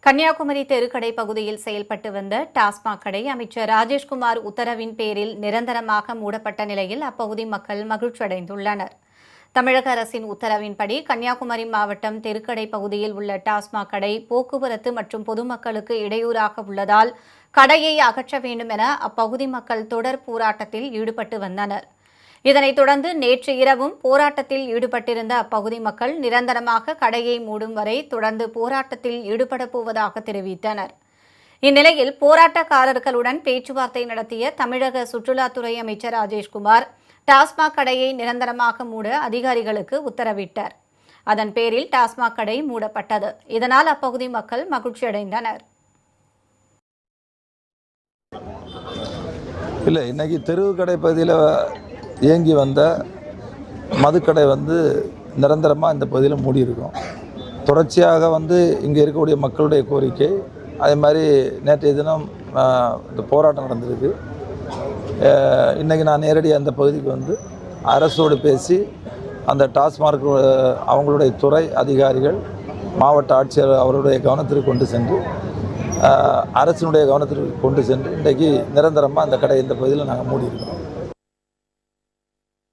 கன்னியாகுமரி தெருக்கடை பகுதியில் செயல்பட்டு வந்த டாஸ்மாக் கடை அமைச்சர் ராஜேஷ்குமார் உத்தரவின் பேரில் நிரந்தரமாக மூடப்பட்ட நிலையில் அப்பகுதி மக்கள் மகிழ்ச்சியடைந்துள்ளனர். தமிழக அரசின் உத்தரவின்படி கன்னியாகுமரி மாவட்டம் தெருக்கடை பகுதியில் உள்ள டாஸ்மாக் கடை போக்குவரத்து மற்றும் பொதுமக்களுக்கு இடையூறாக உள்ளதால் கடையை அகற்ற வேண்டும் என அப்பகுதி மக்கள் தொடர் போராட்டத்தில் ஈடுபட்டு வந்தனர். இதனைத் தொடர்ந்து நேற்று இரவும் போராட்டத்தில் ஈடுபட்டிருந்த அப்பகுதி மக்கள் நிரந்தரமாக கடையை மூடும் வரை தொடர்ந்து போராட்டத்தில் ஈடுபடப் போவதாக தெரிவித்தனர். இந்நிலையில் போராட்டக்காரர்களுடன் பேச்சுவார்த்தை நடத்திய தமிழக சுற்றுலாத்துறை அமைச்சர் ராஜேஷ்குமார் டாஸ்மாக் கடையை நிரந்தரமாக மூட அதிகாரிகளுக்கு உத்தரவிட்டார். அதன் பேரில் டாஸ்மாக் கடை மூடப்பட்டது. இதனால் அப்பகுதி மக்கள் மகிழ்ச்சியடைந்தனர். இல்லை, இன்னைக்கு தெரு கடை பகுதியில் இயங்கி வந்த மதுக்கடை நிரந்தரமாக இந்த பகுதியில் மூடியிருக்கும். தொடர்ச்சியாக இங்கே இருக்கக்கூடிய மக்களுடைய கோரிக்கை, அதே மாதிரி நேற்றைய தினம் இந்த போராட்டம் நடந்திருக்கு. இன்றைக்கி நான் நேரடியாக அந்த பகுதிக்கு அரசோடு பேசி அந்த டாஸ்மாக் அவங்களுடைய துறை அதிகாரிகள், மாவட்ட ஆட்சியர் அவருடைய கவனத்திற்கு கொண்டு சென்று அரசினுடைய கவனத்திற்கு கொண்டு சென்று இன்றைக்கு நிரந்தரமாக அந்த கடை இந்த பகுதியில் நாங்கள் மூடியிருக்கோம்.